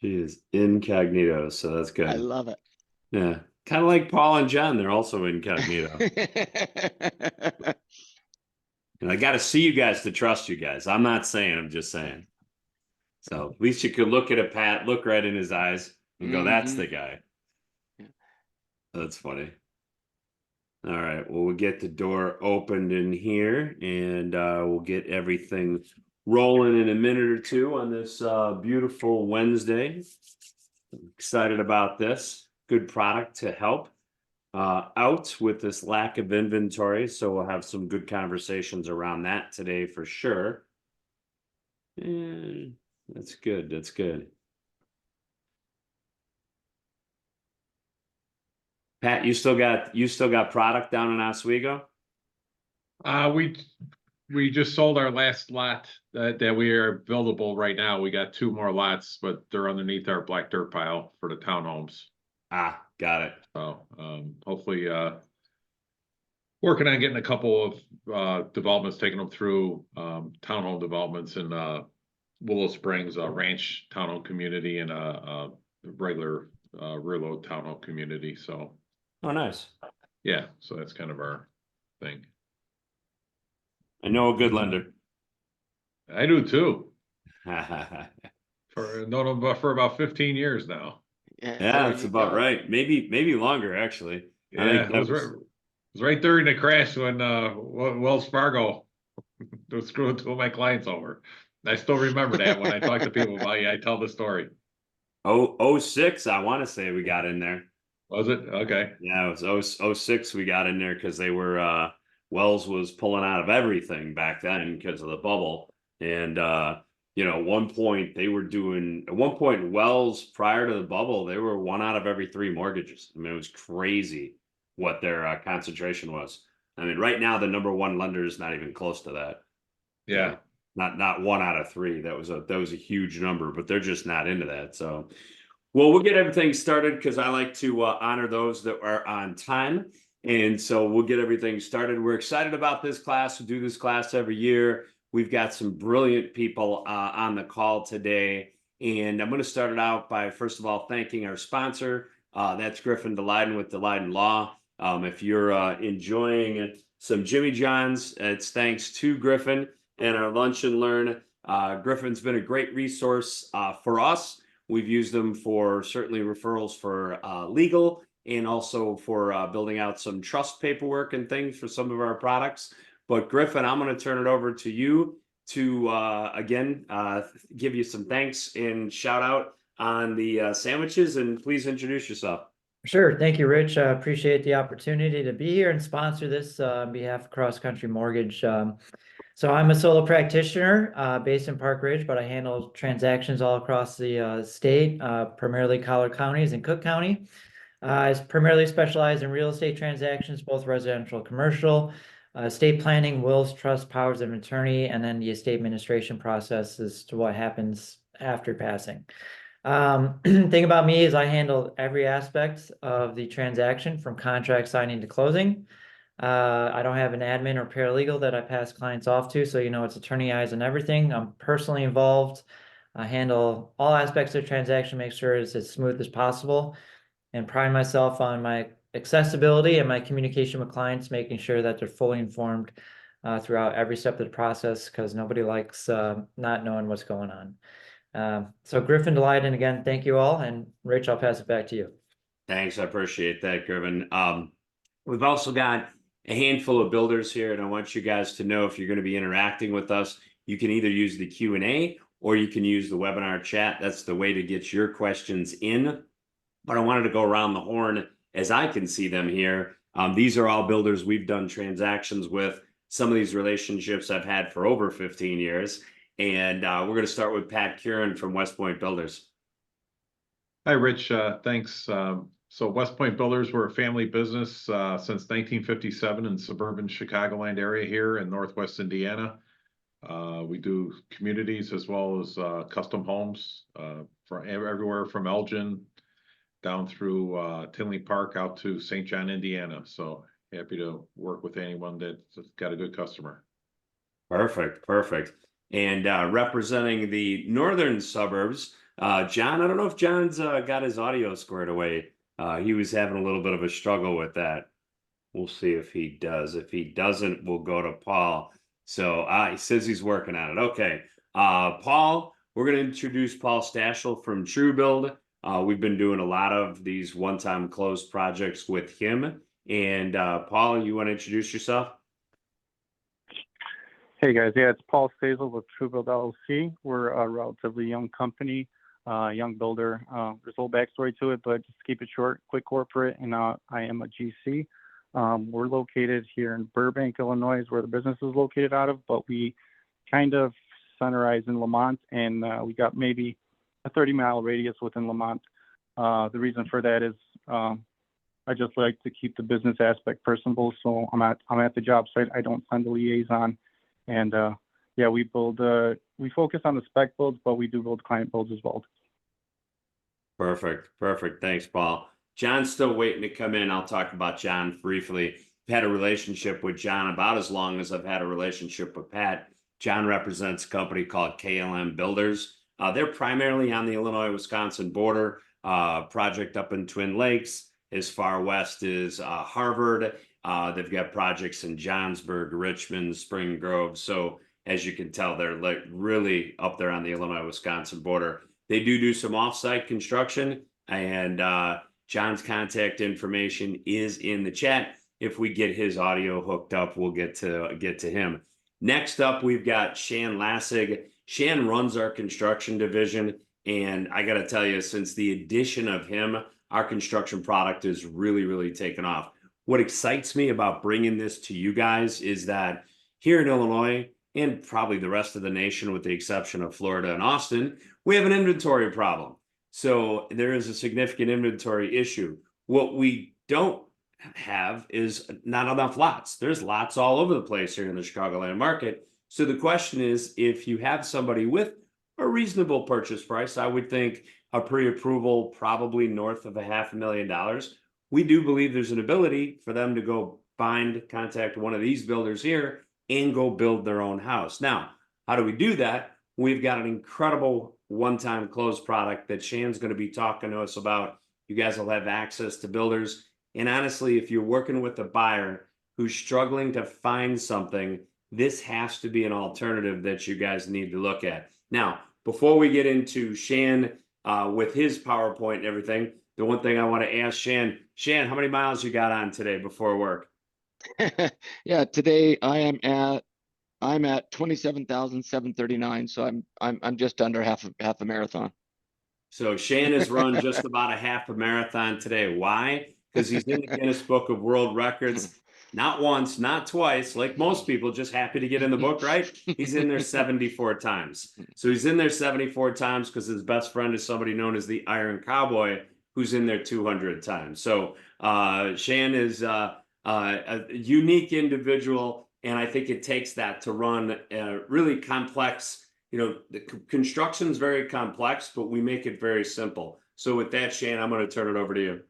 She is incognito, so that's I good. love it. Yeah. Kind of like Paul and Jen, they're also incognito. And I got to see you guys to trust you guys. I'm not saying, I'm just saying. So at least you could look at a Pat, look right in his eyes and go, that's the guy. That's funny. All right. Well, we'll get the door opened in here and we'll get everything rolling in a minute or two on this beautiful Wednesday. Excited about this. Good product to help out with this lack of inventory. So we'll have some good conversations around that today for sure. And that's good. That's good. Pat, you still got product down in Oswego? We just sold our last lot that we are buildable right now. We got 2 more lots, but they're underneath our black dirt pile for the townhomes. Ah, got it. So hopefully working on getting a couple of developments, taking them through townhome developments in Willow Springs, a ranch townhome community, and a regular rear load townhome community. So Oh, nice. yeah, so that's kind of our thing. I know a good lender. I do too. Yeah, Known them for about 15 years now. Yeah, that's about right. Maybe longer actually. I Yeah, think it that was right during the crash when Wells Fargo was screwing 2 of my clients over. I still remember that when I talk to people about it, I tell the story. oh 06, I want to say we got in there. Was it? Okay. Yeah, it was 06 we got in there because they were Wells was pulling out of everything back then because of the bubble. And at one point Wells prior to the bubble, they were 1 out of every 3 mortgages. I mean, it was crazy what their concentration was. I mean, right now the number 1 lender is not even close to that. Yeah. So, not 1 out of 3. That was a huge number, but they're just not into that. So well, we'll get everything started because I like to honor those that are on time. And so we'll get everything started. We're excited about this class. We do this class every year. We've got some brilliant people on the call today. And I'm going to start it out by, first of all, thanking our sponsor. That's Griffin DeLeiden with DeLeiden Law. If you're enjoying some Jimmy John's, it's thanks to Griffin and our Lunch and Learn. Griffin's been a great resource for us. We've used them for certainly referrals for legal and also for building out some trust paperwork and things for some of our products. But Griffin, I'm going to turn it over to you to, again, give you some thanks and shout out on the sandwiches, and please introduce yourself. Sure. Thank you, Rich. I appreciate the opportunity to be here and sponsor this on behalf of CrossCountry Mortgage. So I'm a solo practitioner based in Park Ridge, but I handle transactions all across the state, primarily Collier counties and Cook County. I primarily specialize in real estate transactions, both residential and commercial, estate planning, wills, trust, powers of attorney, and then the estate administration process as to what happens after passing. Thing about me is I handle every aspect of the transaction from contract signing to closing. I don't have an admin or paralegal that I pass clients off to, so it's attorney eyes on everything. I'm personally involved. I handle all aspects of the transaction, make sure it's as smooth as possible, and pride myself on my accessibility and my communication with clients, making sure that they're fully informed throughout every step of the process, because nobody likes not knowing what's going on. So Griffin DeLeiden, again, thank you all, and Rich, I'll pass it back to you. Thanks, I appreciate that, Griffin. We've also got a handful of builders here, and I want you guys to know if you're going to be interacting with us, you can either use the Q&A or you can use the webinar chat. That's the way to get your questions in. But I wanted to go around the horn as I can see them here. These are all builders we've done transactions with. Some of these relationships I've had for over 15 years. And we're going to start with Pat Curran from West Point Builders. Hi, Rich. Thanks. So West Point Builders, we're a family business since 1957 in suburban Chicagoland area here in Northwest Indiana. We do communities as well as custom homes from everywhere from Elgin down through Tinley Park out to St. John, Indiana. So happy to work with anyone that's got a good customer. Perfect. And representing the northern suburbs, John, I don't know if John's got his audio squared away. He was having a little bit of a struggle with that. We'll see if he does. If he doesn't, we'll go to Paul. So he says he's working on it. Okay. Paul, we're going to introduce Paul Stachel from TrueBuild. We've been doing a lot of these one-time close projects with him. And Paul, you want to introduce yourself? Hey guys, yeah, it's Paul Stachel with TrueBuild LLC. We're a relatively young company, young builder. There's a little backstory to it, but just to keep it short, quick corporate, and I am a GC. We're located here in Burbank, Illinois, is where the business is located out of, but we kind of centerize in Lamont, and we got maybe a 30-mile radius within Lamont. The reason for that is I just like to keep the business aspect personable, so I'm at the job site. I don't send a liaison. And yeah, we focus on the spec builds, but we do build client builds as well. Perfect. Perfect. Thanks, Paul. John's still waiting to come in. I'll talk about John briefly. I've had a relationship with John about as long as I've had a relationship with Pat. John represents a company called KLM Builders. They're primarily on the Illinois-Wisconsin border, project up in Twin Lakes. As far west as Harvard. They've got projects in Johnsburg, Richmond, Spring Grove. So as you can tell, they're like really up there on the Illinois-Wisconsin border. They do some offsite construction, and John's contact information is in the chat. If we get his audio hooked up, we'll get to him. Next up, we've got Shan Lassig. Shan runs our construction division, and I got to tell you, since the addition of him, our construction product is really taken off. What excites me about bringing this to you guys is that here in Illinois, and probably the rest of the nation with the exception of Florida and Austin, we have an inventory problem. So there is a significant inventory issue. What we don't have is not enough lots. There's lots all over the place here in the Chicagoland market. So the question is, if you have somebody with a reasonable purchase price, I would think a pre-approval probably north of $500,000. We do believe there's an ability for them to go contact one of these builders here and go build their own house. Now, how do we do that? We've got an incredible one-time close product that Shan's going to be talking to us about. You guys will have access to builders. And honestly, if you're working with a buyer who's struggling to find something, this has to be an alternative that you guys need to look at. Now, before we get into Shan with his PowerPoint and everything, the one thing I want to ask Shan, how many miles you got on today before work? Yeah, today I'm at 27,739, so I'm just under half a marathon. So Shan has run just about a half a marathon today. Why? Because he's in the Guinness Book of World Records. Not once, not twice, like most people, just happy to get in the book, right? He's in there 74 times. So he's in there 74 times because his best friend is somebody known as the Iron Cowboy, who's in there 200 times. So Shan is a unique individual, and I think it takes that to run really complex. You know, the construction is very complex, but we make it very simple. So with that, Shan, I'm going to turn it over to you.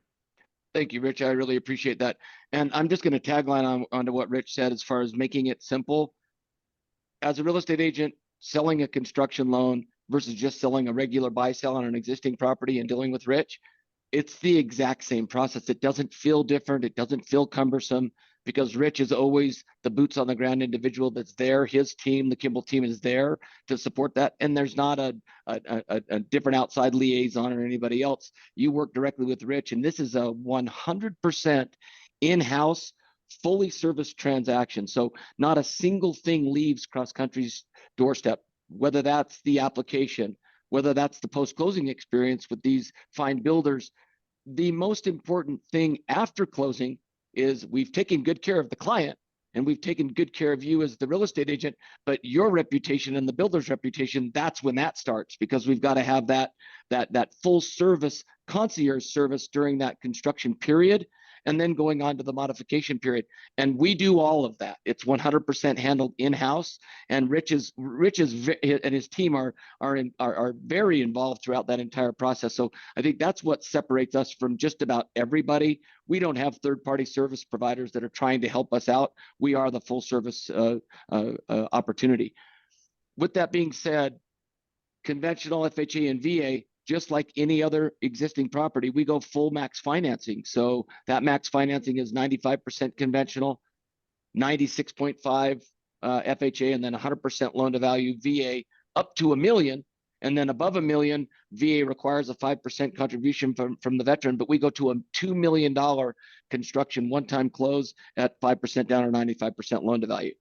Thank you, Rich. I really appreciate that. And I'm just going to tagline onto what Rich said as far as making it simple. As a real estate agent, selling a construction loan versus just selling a regular buy-sell on an existing property and dealing with Rich, it's the exact same process. It doesn't feel different. It doesn't feel cumbersome because Rich is always the boots on the ground individual that's there. His team, the Kimball team, is there to support that. And there's not a different outside liaison or anybody else. You work directly with Rich, and this is a 100% in-house, fully serviced transaction. So not a single thing leaves CrossCountry's doorstep, whether that's the application, whether that's the post-closing experience with these fine builders. The most important thing after closing is we've taken good care of the client and we've taken good care of you as the real estate agent, but your reputation and the builder's reputation, that's when that starts, because we've got to have that full service concierge service during that construction period, and then going on to the modification period. And we do all of that. It's 100% handled in-house, and Rich and his team are very involved throughout that entire process. So I think that's what separates us from just about everybody. We don't have third-party service providers that are trying to help us out. We are the full service opportunity. With that being said, conventional FHA and VA, just like any other existing property, we go full max financing. So that max financing is 95% conventional, 96.5 FHA, and then 100% loan to value VA up to $1 million. And then above $1 million, VA requires a 5% contribution from the veteran, but we go to a $2 million construction one-time close at 5% down or 95% loan to value.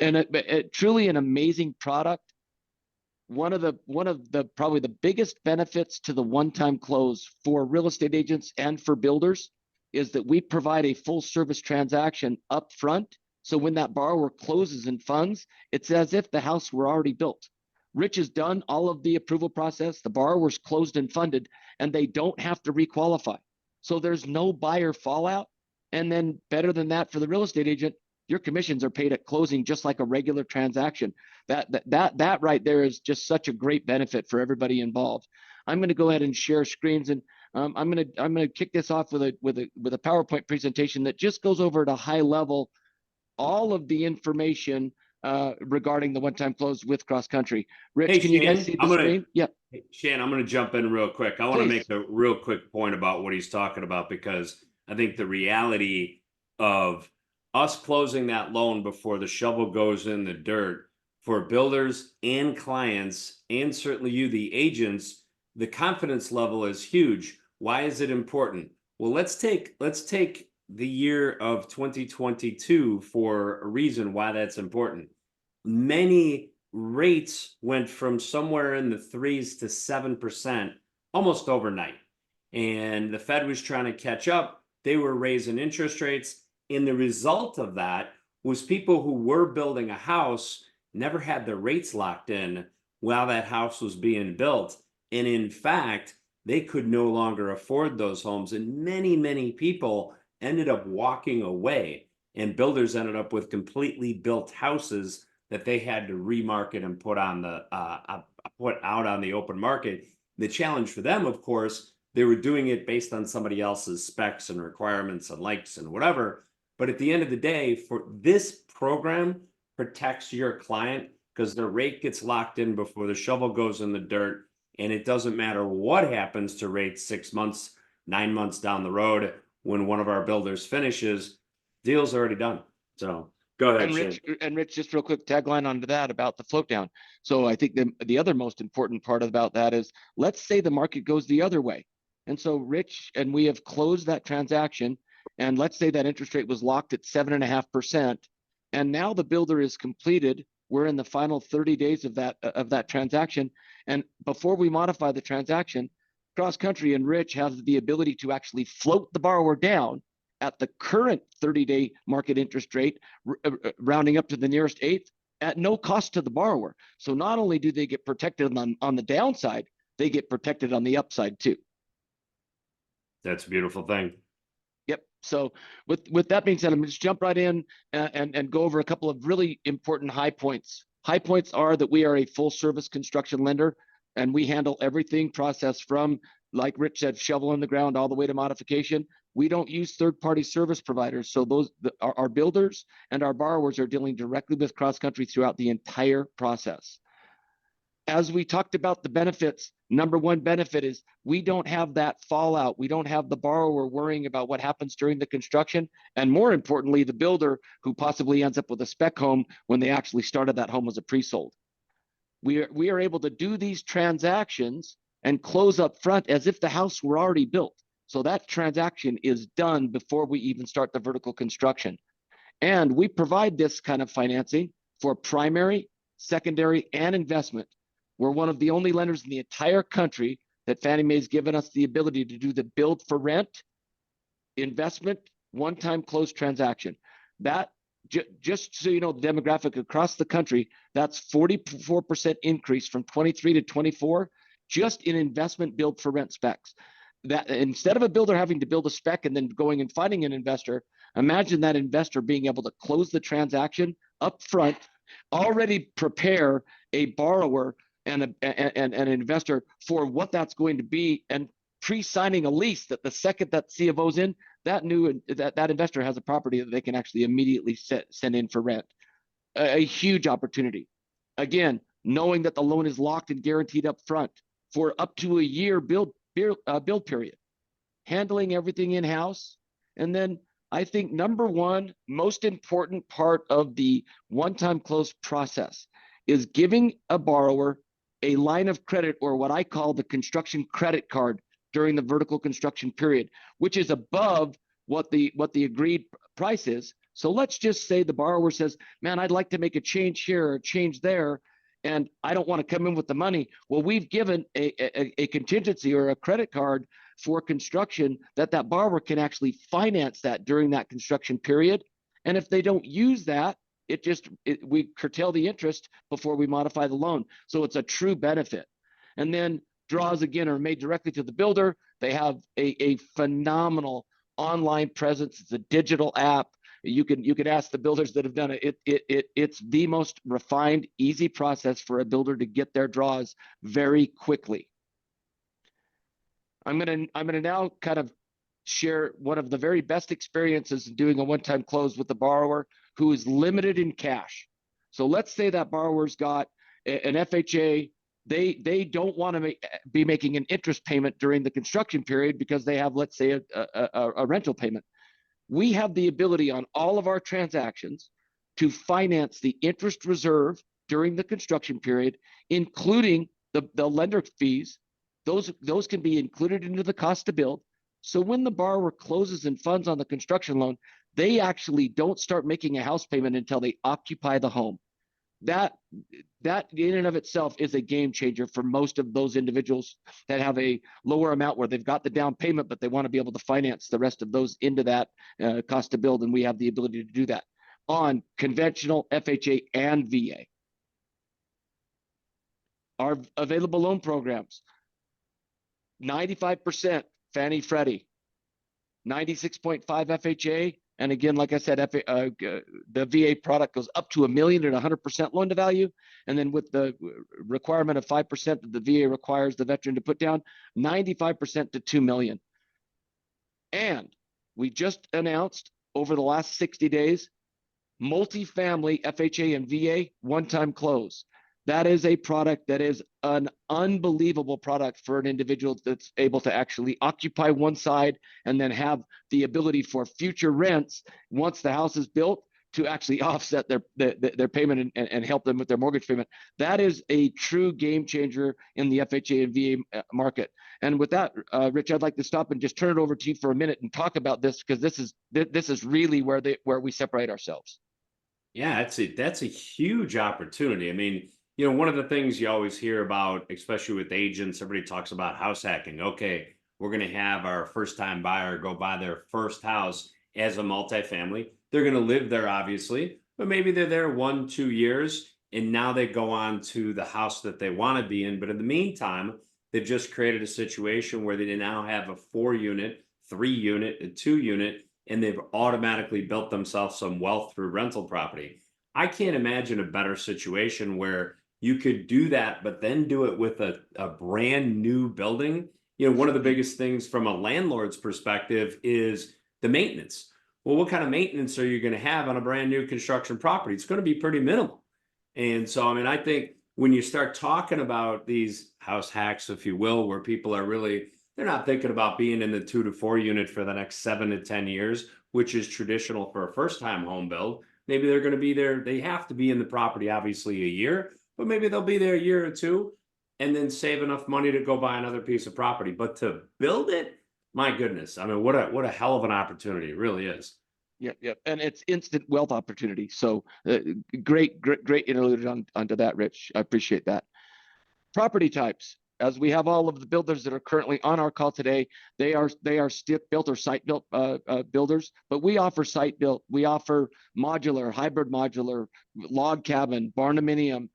And it truly an amazing product. One of the probably the biggest benefits to the one-time close for real estate agents and for builders is that we provide a full service transaction up front. So when that borrower closes and funds, it's as if the house were already built. Rich has done all of the approval process, the borrower's closed and funded, and they don't have to requalify. So there's no buyer fallout. And then better than that, for the real estate agent, your commissions are paid at closing just like a regular transaction. That right there is just such a great benefit for everybody involved. I'm going to go ahead and share screens, and I'm going to kick this off with a PowerPoint presentation that just goes over at a high level all of the information regarding the one-time close with CrossCountry. Rich, Hey, can you guys Shan, see the screen? Yeah. Hey, Shan, I'm going to jump in real quick. I want to Please. make a real quick point about what he's talking about, because I think the reality of us closing that loan before the shovel goes in the dirt for builders and clients, and certainly you, the agents, the confidence level is huge. Why is it important? Well, let's take the year of 2022 for a reason why that's important. Many rates went from somewhere in the 3s to 7% almost overnight. And the Fed was trying to catch up. They were raising interest rates. And the result of that was people who were building a house never had their rates locked in while that house was being built. And in fact, they could no longer afford those homes. And many, many people ended up walking away, and builders ended up with completely built houses that they had to remarket and put out on the open market. The challenge for them, of course, they were doing it based on somebody else's specs and requirements and likes and whatever. But at the end of the day, for this program protects your client because the rate gets locked in before the shovel goes in the dirt. And it doesn't matter what happens to rates 6 months, 9 months down the road. When one of our builders finishes, deal's already done. So go ahead, And Rich, just real quick tagline onto that about the float down. So I think the other most important part about that is, let's say the market goes the other way. And so Rich and we have closed that transaction, and let's say that interest rate was locked at 7.5%. And now the builder is completed. We're in the final 30 days of that transaction. And before we modify the transaction, CrossCountry and Rich has the ability to actually float the borrower down at the current 30-day market interest rate, rounding up to the nearest eighth, at no cost to the borrower. So not only do they get protected on the downside, they get protected on the upside too. That's a beautiful thing. Yep. So with that being said, I'm going to just jump right in and go over a couple of really important high points. High points are that we are a full service construction lender, and we handle everything process from, like Rich said, shovel in the ground all the way to modification. We don't use third-party service providers. So our builders and our borrowers are dealing directly with CrossCountry throughout the entire process. As we talked about the benefits, number one benefit is we don't have that fallout. We don't have the borrower worrying about what happens during the construction. And more importantly, the builder who possibly ends up with a spec home when they actually started that home as a pre-sold. We are able to do these transactions and close up front as if the house were already built. So that transaction is done before we even start the vertical construction. And we provide this kind of financing for primary, secondary, and investment. We're one of the only lenders in the entire country that Fannie Mae's given us the ability to do the build for rent, investment, one-time close transaction. That, just so you know, the demographic across the country, that's 44% increase from 23 to 24, just in investment build for rent specs. That instead of a builder having to build a spec and then going and finding an investor, imagine that investor being able to close the transaction up front, already prepare a borrower and an investor for what that's going to be, and pre-signing a lease that the second that C of O's in, that investor has a property that they can actually immediately send in for rent. A huge opportunity. Again, knowing that the loan is locked and guaranteed up front for up to a year build period, handling everything in-house. And then I think number one, most important part of the one-time close process is giving a borrower a line of credit, or what I call the construction credit card, during the vertical construction period, which is above what the agreed price is. So let's just say the borrower says, man, I'd like to make a change here or a change there, and I don't want to come in with the money. Well, we've given a contingency or a credit card for construction that borrower can actually finance that during that construction period. And if they don't use that, we curtail the interest before we modify the loan. So it's a true benefit. And then draws, again, are made directly to the builder. They have a phenomenal online presence. It's a digital app. You can ask the builders that have done it. It's the most refined, easy process for a builder to get their draws very quickly. I'm gonna now kind of share one of the very best experiences in doing a one-time close with the borrower who is limited in cash. So let's say that borrower's got an FHA. They don't want to be making an interest payment during the construction period because they have, let's say, a rental payment. We have the ability on all of our transactions to finance the interest reserve during the construction period, including the lender fees. Those can be included into the cost to build. So when the borrower closes and funds on the construction loan, they actually don't start making a house payment until they occupy the home. That in and of itself is a game changer for most of those individuals that have a lower amount where they've got the down payment, but they want to be able to finance the rest of those into that cost to build. And we have the ability to do that on conventional FHA and VA. Our available loan programs, 95% Fannie Freddie, 96.5 FHA. And again, like I said, the VA product goes up to $1 million at 100% loan to value. And then with the requirement of 5% that the VA requires the veteran to put down, 95% to $2 million. And we just announced over the last 60 days, multifamily FHA and VA one-time close. That is a product that is an unbelievable product for an individual that's able to actually occupy one side and then have the ability for future rents once the house is built to actually offset their payment and help them with their mortgage payment. That is a true game changer in the FHA and VA market. And with that, Rich, I'd like to stop and just turn it over to you for a minute and talk about this, because this is really where we separate ourselves. Yeah, that's a huge opportunity. I mean, you know, one of the things you always hear about, especially with agents, everybody talks about house hacking. Okay, we're going to have our first-time buyer go buy their first house as a multifamily. They're going to live there, obviously, but maybe they're there 1-2 years, and now they go on to the house that they want to be in. But in the meantime, they've just created a situation where they now have a 4-unit, 3-unit, a 2-unit, and they've automatically built themselves some wealth through rental property. I can't imagine a better situation where you could do that, but then do it with a brand new building. You know, one of the biggest things from a landlord's perspective is the maintenance. Well, what kind of maintenance are you going to have on a brand new construction property? It's going to be pretty minimal. And so, I mean, I think when you start talking about these house hacks, if you will, where people are really, they're not thinking about being in the 2 to 4 unit for the next 7 to 10 years, which is traditional for a first-time home build. Maybe they're going to be there. They have to be in the property, obviously, a year. But maybe they'll be there a year or two and then save enough money to go buy another piece of property. But to build it, my goodness, I mean, what a hell of an opportunity it really is. Yeah, and it's instant wealth opportunity. So great interlude onto that, Rich. I appreciate that. Property types, as we have all of the builders that are currently on our call today, they are stick built or site built builders, but we offer site built. We offer modular, hybrid modular, log cabin, barndominium,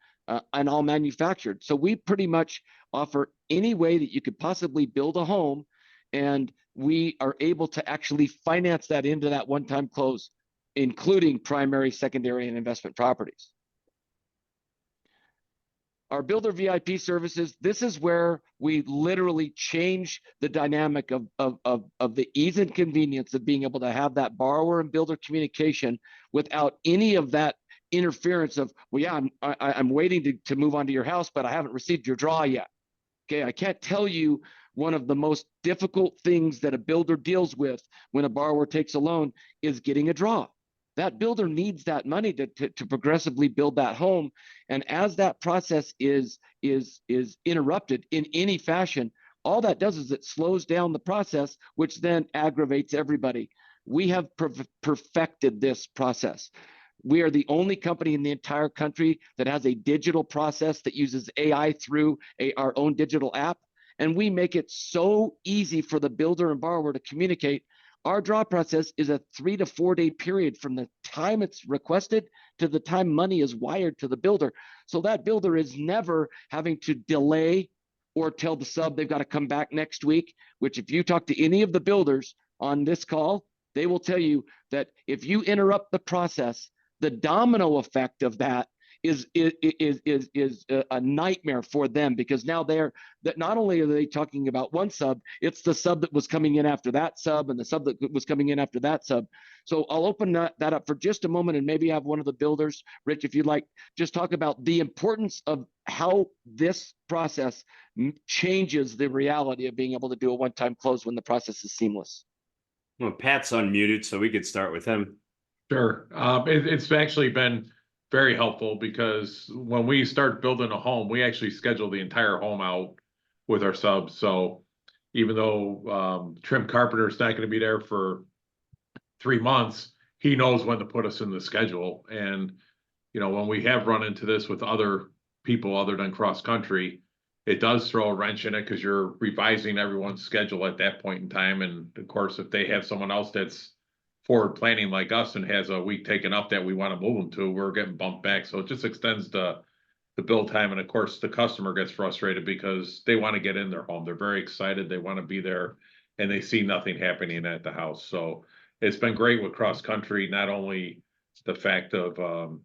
and all manufactured. So we pretty much offer any way that you could possibly build a home, and we are able to actually finance that into that one-time close, including primary, secondary, and investment properties. Our builder VIP services, this is where we literally change the dynamic of the ease and convenience of being able to have that borrower and builder communication without any of that interference of, well, yeah, I'm waiting to move on to your house, but I haven't received your draw yet. Okay, I can't tell you one of the most difficult things that a builder deals with when a borrower takes a loan is getting a draw. That builder needs that money to progressively build that home. And as that process is interrupted in any fashion, all that does is it slows down the process, which then aggravates everybody. We have perfected this process. We are the only company in the entire country that has a digital process that uses AI through our own digital app. And we make it so easy for the builder and borrower to communicate. Our draw process is a 3 to 4 day period from the time it's requested to the time money is wired to the builder. So that builder is never having to delay or tell the sub they've got to come back next week, which if you talk to any of the builders on this call, they will tell you that if you interrupt the process, the domino effect of that is a nightmare for them, because now that not only are they talking about one sub, it's the sub that was coming in after that sub and the sub that was coming in after that sub. So I'll open that up for just a moment and maybe have one of the builders, Rich, if you'd like, just talk about the importance of how this process changes the reality of being able to do a one-time close when the process is seamless. Well, Pat's unmuted, so we could start with him. Sure. It's actually been very helpful, because when we start building a home, we actually schedule the entire home out with our subs. So even though trim carpenter's not going to be there for 3 months, he knows when to put us in the schedule. And, you know, when we have run into this with other people other than CrossCountry, it does throw a wrench in it, because you're revising everyone's schedule at that point in time. And of course, if they have someone else that's forward planning like us and has a week taken up that we want to move them to, we're getting bumped back. So it just extends the build time. And of course, the customer gets frustrated because they want to get in their home. They're very excited. They want to be there, and they see nothing happening at the house. So it's been great with CrossCountry, not only the fact of,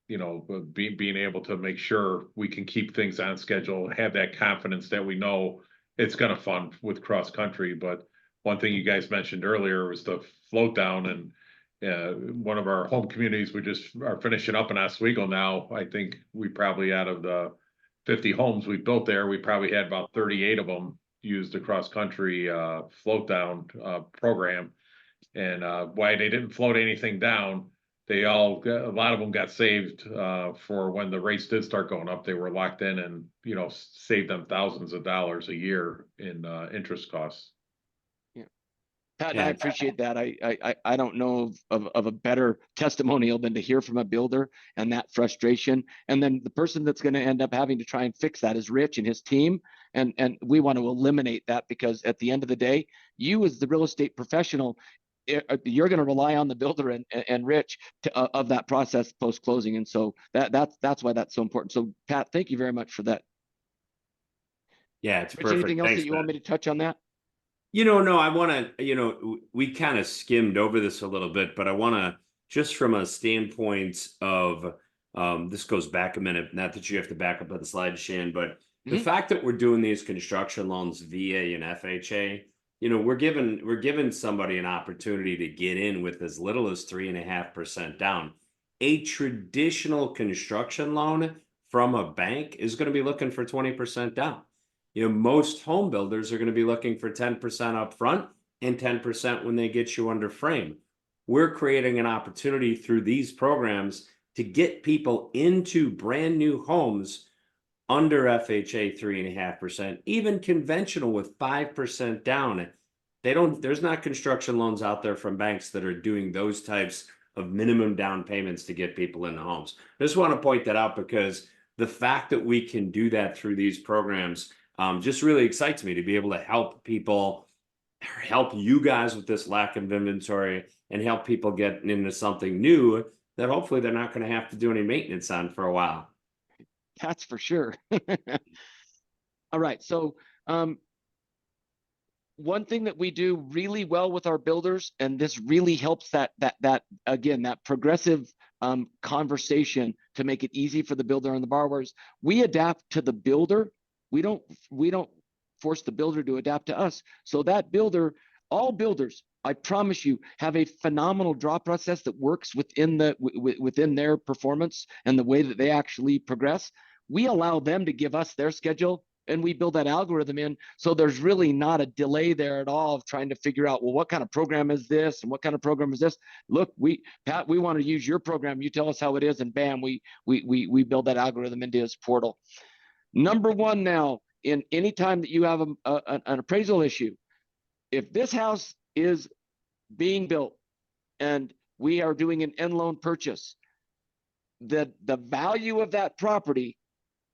you know, being able to make sure we can keep things on schedule, have that confidence that we know it's going to fund with CrossCountry. But one thing you guys mentioned earlier was the float down, and one of our home communities, we just are finishing up in Oswego now. I think we probably, out of the 50 homes we built there, we probably had about 38 of them use the CrossCountry float down program. And why they didn't float anything down, a lot of them got saved for when the rates did start going up. They were locked in, and, you know, saved them thousands of dollars a year in interest costs. Pat, and I appreciate that. I don't know of a better testimonial than to hear from a builder and that frustration. And then the person that's going to end up having to try and fix that is Rich and his team. And we want to eliminate that, because at the end of the day, you as the real estate professional, you're going to rely on the builder and Rich of that process post-closing. And so that's why that's so important. So Pat, thank you very much for that. Yeah, it's Rich, perfect. anything else Thanks, that you want me to touch on that? You know, no, I want to, you know, we kind of skimmed over this a little bit, but I want to, just from a standpoint of, this goes back a minute, not that you have to back up on the slide, Shan, but the fact that we're doing these construction loans VA and FHA, you know, we're giving somebody an opportunity to get in with as little as 3.5% down. A traditional construction loan from a bank is going to be looking for 20% down. You know, most home builders are going to be looking for 10% up front and 10% when they get you under frame. We're creating an opportunity through these programs to get people into brand new homes under FHA 3.5%, even conventional with 5% down. There's not construction loans out there from banks that are doing those types of minimum down payments to get people into homes. I just want to point that out, because the fact that we can do that through these programs just really excites me to be able to help people, help you guys with this lack of inventory, and help people get into something new that hopefully they're not going to have to do any maintenance on for a while. That's for sure. All right. So one thing that we do really well with our builders, and this really helps that again, that progressive conversation to make it easy for the builder and the borrowers, we adapt to the builder. We don't force the builder to adapt to us. So that builder, all builders I promise you, have a phenomenal draw process that works within within their performance and the way that they actually progress. We allow them to give us their schedule, and we build that algorithm in. So there's really not a delay there at all of trying to figure out, well, what kind of program is this and what kind of program is this? Look, Pat, we want to use your program. You tell us how it is, and bam, we build that algorithm into his portal. Number one now, in any time that you have an appraisal issue, if this house is being built and we are doing an end loan purchase, the value of that property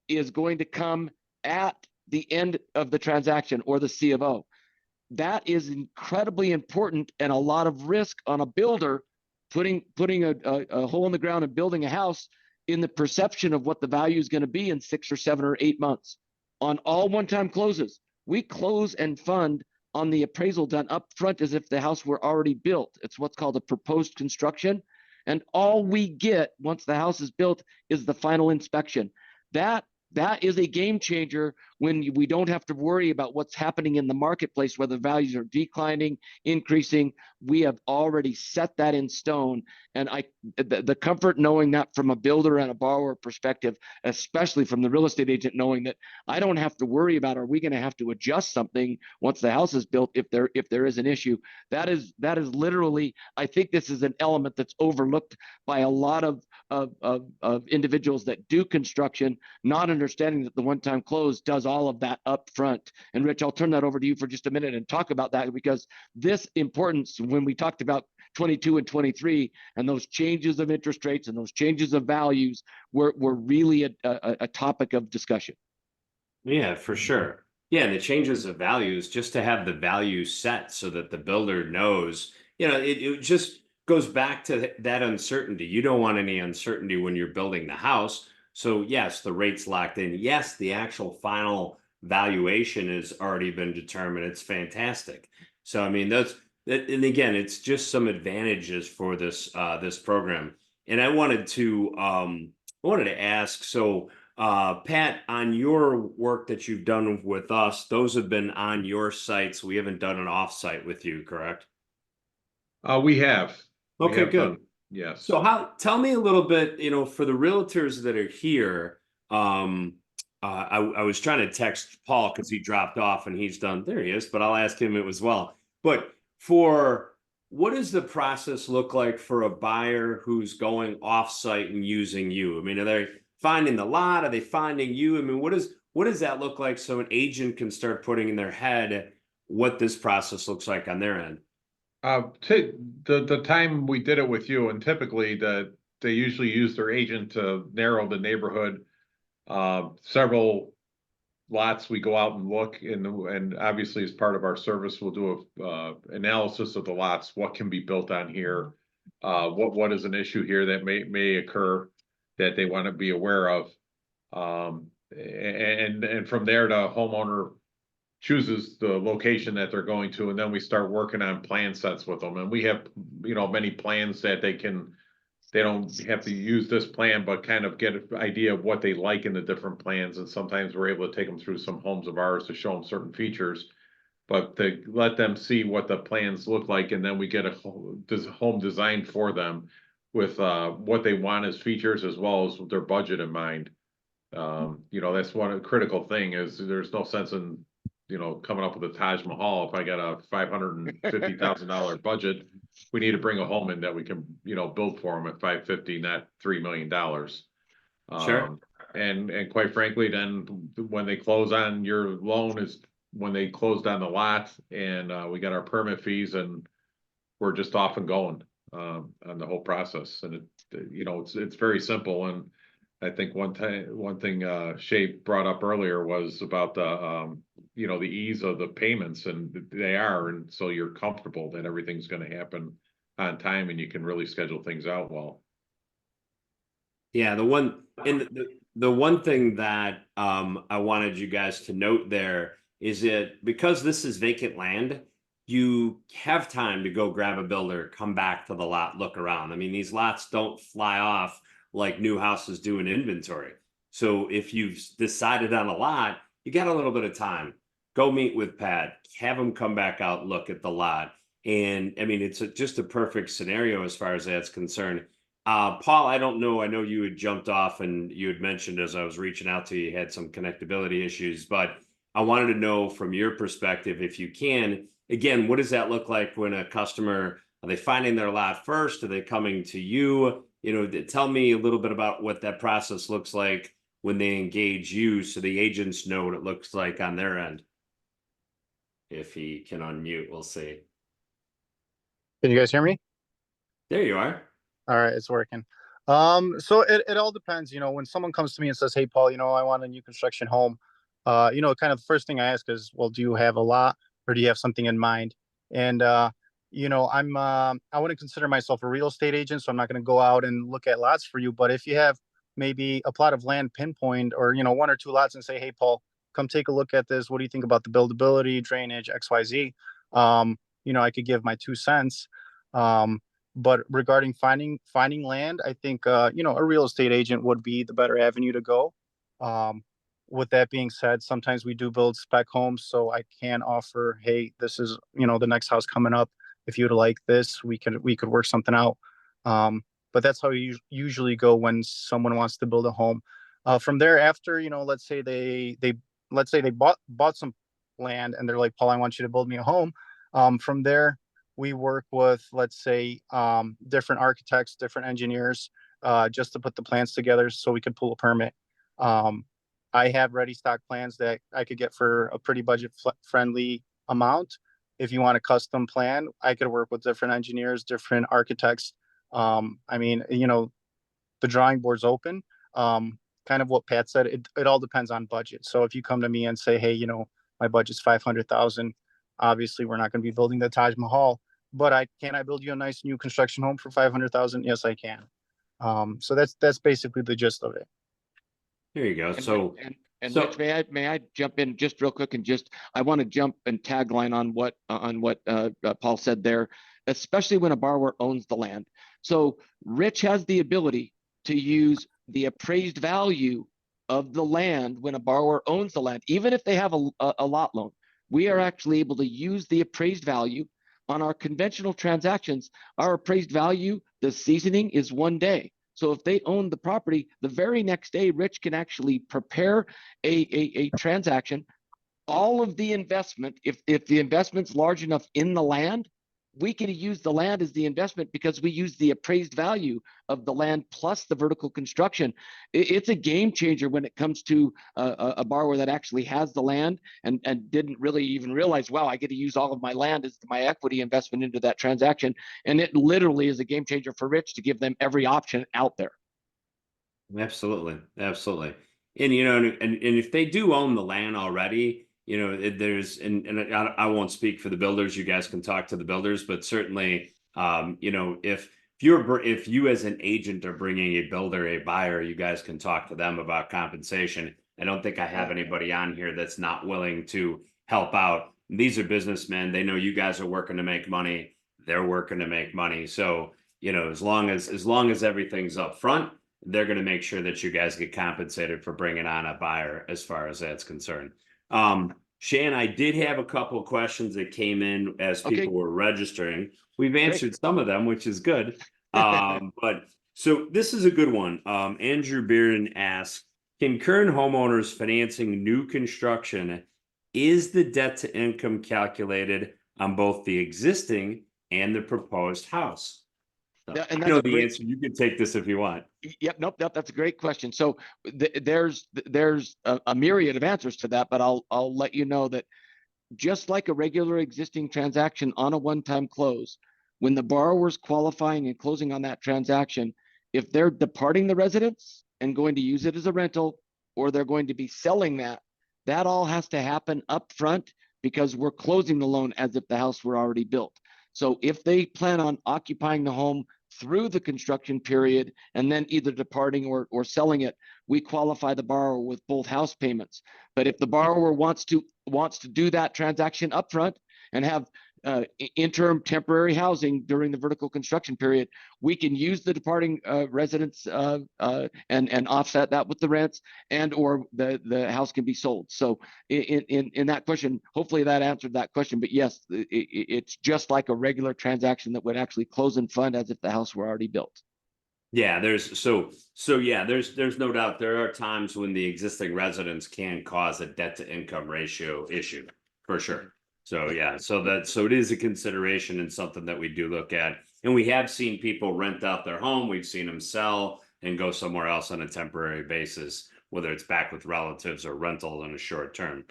is going to come at the end of the transaction or the C of O. That is incredibly important, and a lot of risk on a builder putting a hole in the ground and building a house in the perception of what the value is going to be in 6 or 7 or 8 months. On all one-time closes, we close and fund on the appraisal done up front as if the house were already built. It's what's called a proposed construction. And all we get once the house is built is the final inspection. That is a game changer when we don't have to worry about what's happening in the marketplace, whether values are declining, increasing. We have already set that in stone. And the comfort knowing that from a builder and a borrower perspective, especially from the real estate agent, knowing that I don't have to worry about, are we going to have to adjust something once the house is built if there is an issue? That is literally, I think this is an element that's overlooked by a lot of individuals that do construction, not understanding that the one-time close does all of that up front. And Rich, I'll turn that over to you for just a minute and talk about that, because this importance, when we talked about 22 and 23 and those changes of interest rates and those changes of values were really a topic of discussion. Yeah, for sure. Yeah, and the changes of values, just to have the value set so that the builder knows, it just goes back to that uncertainty. You don't want any uncertainty when you're building the house. So yes, the rate's locked in. Yes, the actual final valuation has already been determined. It's fantastic. So I mean, and again, it's just some advantages for this this program. And I wanted to ask, so Pat, on your work that you've done with us, those have been on your sites. We haven't done an offsite with you, correct? We have. Okay, good. Yes. So tell me a little bit, for the realtors that are here, I was trying to text Paul because he dropped off and there he is, but I'll ask him it as well. But what does the process look like for a buyer who's going offsite and using you? I mean, are they finding the lot? Are they finding you? I mean, what does that look like so an agent can start putting in their head what this process looks like on their end? The time we did it with you, and typically they usually use their agent to narrow the neighborhood. Several lots we go out and look, and obviously as part of our service we'll do a analysis of the lots, what can be built on here, what is an issue here that may occur that they want to be aware of, and from there the homeowner chooses the location that they're going to, and then we start working on plan sets with them. And we have, many plans that they don't have to use this plan, but kind of get an idea of what they like in the different plans. And sometimes we're able to take them through some homes of ours to show them certain features, but to let them see what the plans look like. And then we get a home designed for them with what they want as features, as well as their budget in mind. That's one critical thing, is there's no sense in coming up with a Taj Mahal if I got a $550,000 budget. We need to bring a home in that we can build for them at $550,000, not $3 million. Sure. And quite frankly, then when they close on your loan is when they closed on the lot, and we got our permit fees, and we're just off and going on the whole process. And it's very simple. And I think one thing Shay brought up earlier was about the the ease of the payments, and they are, and so you're comfortable that everything's going to happen on time, and you can really schedule things out well. Yeah, the one thing that I wanted you guys to note there is that because this is vacant land, you have time to go grab a builder, come back to the lot, look around. I mean, these lots don't fly off like new houses do in inventory. So if you've decided on a lot, you got a little bit of time. Go meet with Pat, have him come back out, look at the lot. And I mean, it's just a perfect scenario as far as that's concerned. Paul, I don't know. I know you had jumped off and you had mentioned as I was reaching out to you, you had some connectability issues, but I wanted to know from your perspective, if you can, again, what does that look like when a customer, are they finding their lot first? Are they coming to you? You know, tell me a little bit about what that process looks like when they engage you so the agents know what it looks like on their end. If he can unmute, we'll see. Can you guys hear me? There you are. All right, it's working. So it all depends, when someone comes to me and says, "Hey, Paul, I want a new construction home," kind of the first thing I ask is, "Well, do you have a lot or do you have something in mind?" And I wouldn't consider myself a real estate agent, so I'm not going to go out and look at lots for you. But if you have maybe a plot of land pinpoint or, one or two lots and say, "Hey, Paul, come take a look at this. What do you think about the buildability, drainage, XYZ?" I could give my 2 cents. But regarding finding land, I think a real estate agent would be the better avenue to go. With that being said, sometimes we do build spec homes, so I can offer, "Hey, this is the next house coming up. If you'd like this, we could work something out." But that's how you usually go when someone wants to build a home. From there, after let's say they bought some land and they're like, "Paul, I want you to build me a home." From there, we work with, let's say, different architects, different engineers, just to put the plans together so we could pull a permit. I have ready stock plans that I could get for a pretty budget friendly amount. If you want a custom plan, I could work with different engineers, different architects. I mean, the drawing board's open. Kind of what Pat said, it all depends on budget. So if you come to me and say, "Hey, my budget's 500,000, obviously we're not going to be building the Taj Mahal, but can I build you a nice new construction home for 500,000? Yes, I can." So that's basically the gist of it. There you go. And So, Rich, may I jump in just real quick and I want to jump and tagline on what Paul said there, especially when a borrower owns the land. So Rich has the ability to use the appraised value of the land when a borrower owns the land, even if they have a lot loan. We are actually able to use the appraised value on our conventional transactions. Our appraised value, the seasoning is 1 day. So if they own the property, the very next day, Rich can actually prepare a transaction. All of the investment, if the investment's large enough in the land, we can use the land as the investment because we use the appraised value of the land plus the vertical construction. It's a game changer when it comes to a borrower that actually has the land and didn't really even realize, wow, I get to use all of my land as my equity investment into that transaction. And it literally is a game changer for Rich to give them every option out there. absolutely, absolutely. And and if they do own the land already, there's and I won't speak for the builders. You guys can talk to the builders, but certainly, if you as an agent are bringing a builder, a buyer, you guys can talk to them about compensation. I don't think I have anybody on here that's not willing to help out. These are businessmen. They know you guys are working to make money. They're working to make money. So, as long as everything's up front, they're going to make sure that you guys get compensated for bringing on a buyer as far as that's concerned. Shan, I did have a couple of questions that came in as people were registering. We've answered some of them, which is good. But so this is a good one. Andrew Bearden asks, can current homeowners financing new construction, is the debt to income calculated on both the existing and the proposed house? So, Yeah, and I know that's the great. answer. You can take this if you want. Yep, nope, that's a great question. So there's a myriad of answers to that, but I'll let you know that just like a regular existing transaction on a one-time close, when the borrower's qualifying and closing on that transaction, if they're departing the residence and going to use it as a rental, or they're going to be selling that all has to happen up front because we're closing the loan as if the house were already built. So if they plan on occupying the home through the construction period and then either departing or selling it, we qualify the borrower with both house payments. But if the borrower wants to do that transaction upfront and have interim temporary housing during the vertical construction period, we can use the departing residents and offset that with the rents, and or the house can be sold. So in that question, hopefully that answered that question. But yes, it's just like a regular transaction that would actually close and fund as if the house were already built. Yeah, there's yeah, there's no doubt there are times when the existing residents can cause a debt to income ratio issue for sure. So yeah, so it is a consideration and something that we do look at. And we have seen people rent out their home, we've seen them sell and go somewhere else on a temporary basis, whether it's back with relatives or rental in a short term.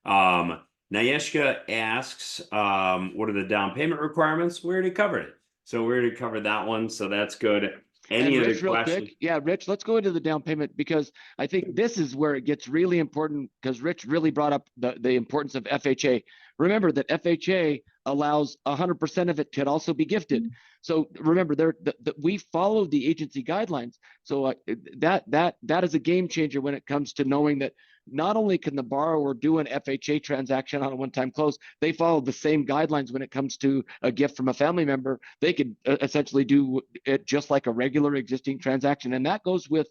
Nayeshka asks, what are the down payment requirements? We already covered it. So we already covered that one, so that's good. Any And other Rich, real questions? quick, yeah, Rich, let's go into the down payment, because I think this is where it gets really important, because Rich really brought up the importance of FHA. Remember that FHA allows 100% of it can also be gifted. So remember, we follow the agency guidelines. So that is a game changer when it comes to knowing that not only can the borrower do an FHA transaction on a one-time close, they follow the same guidelines when it comes to a gift from a family member. They could essentially do it just like a regular existing transaction, and that goes with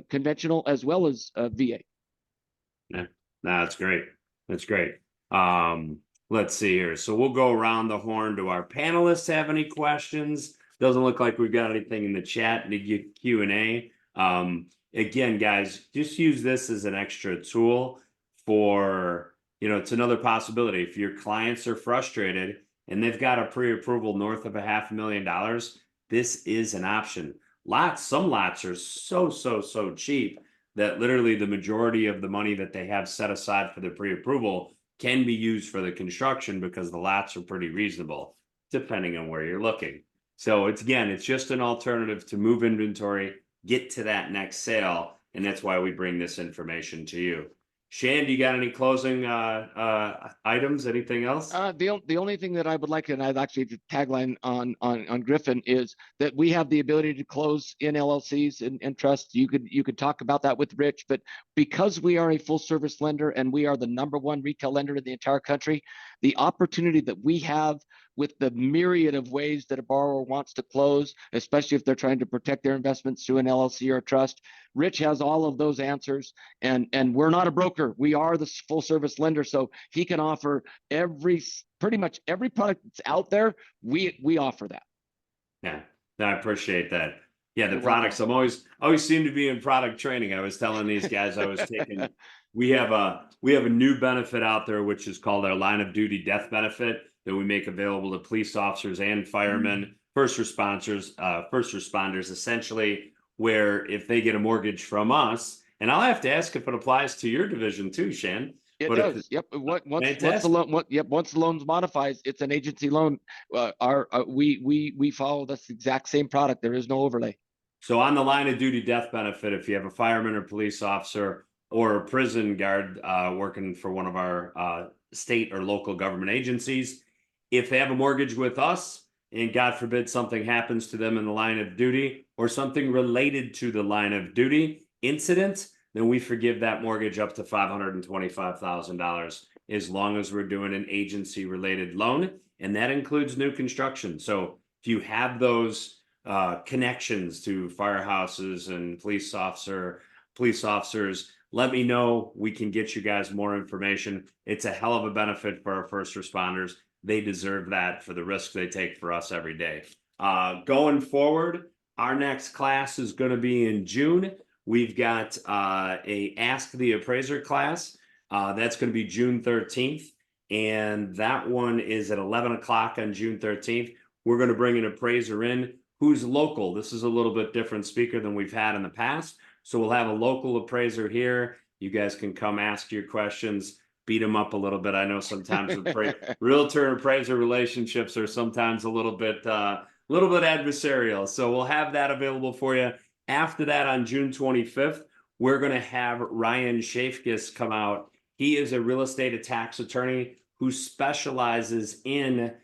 conventional as well as VA. Yeah, that's great. That's great. Let's see here. So we'll go around the horn. Do our panelists have any questions? Doesn't look like we've got anything in the chat to get Q&A. Again, guys, just use this as an extra tool for, it's another possibility. If your clients are frustrated and they've got a pre-approval north of $500,000, this is an option. Some lots are so cheap that literally the majority of the money that they have set aside for the pre-approval can be used for the construction because the lots are pretty reasonable, depending on where you're looking. So it's just an alternative to move inventory, get to that next sale, and that's why we bring this information to you. Shan, do you got any closing items? Anything else? The only thing that I would like, and I'd actually tagline on Griffin, is that we have the ability to close in LLCs and trusts. You could talk about that with Rich, but because we are a full service lender and we are the #1 retail lender in the entire country, the opportunity that we have with the myriad of ways that a borrower wants to close, especially if they're trying to protect their investments through an LLC or a trust. Rich has all of those answers, and we're not a broker. We are the full service lender, so he can offer pretty much every product that's out there. We offer that. Yeah, I appreciate that. Yeah, the You're products. welcome. I'm always seem to be in product training. I was telling these guys I was taking. We have a new benefit out there, which is called our line of duty death benefit that we make available to police officers and firemen, first responders, essentially, where if they get a mortgage from us, and I'll have to ask if it applies to your division too, Shan. It does. Yep. Once the loan, once the loan's modifies, it's an agency loan. We follow this exact same product. There is no overlay. So on the line of duty death benefit, if you have a fireman or police officer or a prison guard working for one of our state or local government agencies, if they have a mortgage with us and God forbid something happens to them in the line of duty or something related to the line of duty incident, then we forgive that mortgage up to $525,000 as long as we're doing an agency related loan. And that includes new construction. So if you have those connections to firehouses and police officers, let me know. We can get you guys more information. It's a hell of a benefit for our first responders. They deserve that for the risk they take for us every day. Going forward, our next class is going to be in June. We've got a Ask the Appraiser class. That's going to be June 13th. And that one is at 11 o'clock on June 13th. We're going to bring an appraiser in who's local. This is a little bit different speaker than we've had in the past. So we'll have a local appraiser here. You guys can come ask your questions, beat them up a little bit. I know sometimes realtor and appraiser relationships are sometimes a little bit adversarial. So we'll have that available for you. After that, on June 25th, we're going to have Ryan Shafkis come out. He is a real estate tax attorney who specializes in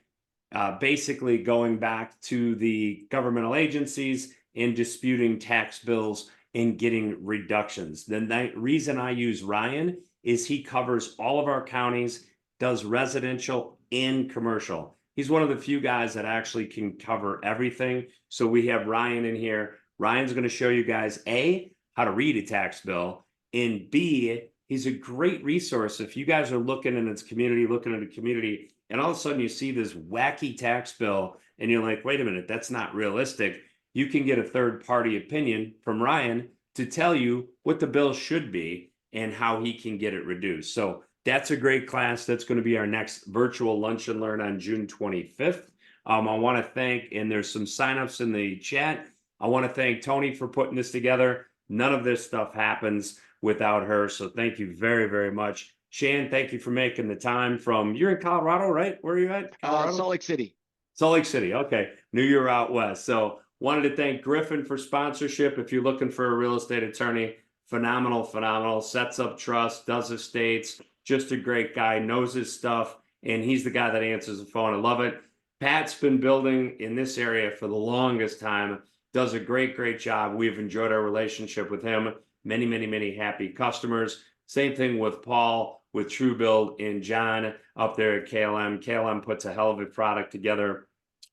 basically going back to the governmental agencies and disputing tax bills and getting reductions. The reason I use Ryan is he covers all of our counties does residential and commercial. He's one of the few guys that actually can cover everything. So we have Ryan in here. Ryan's going to show you guys A, how to read a tax bill, and B, he's a great resource. If you guys are looking at a community, and all of a sudden you see this wacky tax bill and you're like, wait a minute, that's not realistic. You can get a third party opinion from Ryan to tell you what the bill should be and how he can get it reduced. So that's a great class. That's going to be our next virtual lunch and learn on June 25th. I want to thank, and there's some signups in the chat. I want to thank Tony for putting this together. None of this stuff happens without her. So thank you very, very much. Shan, thank you for making the time you're in Colorado, right? Where are you at? Colorado? Salt Lake City. Salt Lake City. Okay. Knew you were out west. So wanted to thank Griffin for sponsorship. If you're looking for a real estate attorney, phenomenal, sets up trust, does estates, just a great guy, knows his stuff. And he's the guy that answers the phone. I love it. Pat's been building in this area for the longest time, does a great job. We've enjoyed our relationship with him. Many happy customers. Same thing with Paul, with TrueBuild, and John up there at KLM. KLM puts a hell of a product together.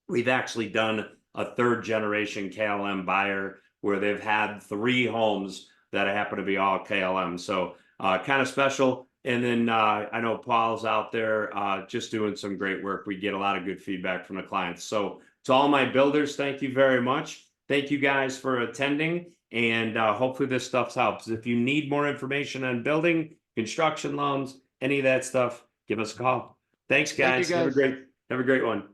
We've actually done a third generation KLM buyer where they've had 3 homes that happen to be all KLM. So kind of special. And then I know Paul's out there just doing some great work. We get a lot of good feedback from the clients. So to all my builders, thank you very much. Thank you guys for attending. And hopefully this stuff helps. If you need more information on building, construction loans, any of that stuff, give us a call. Thanks, guys. Thank you, guys. Have a great one.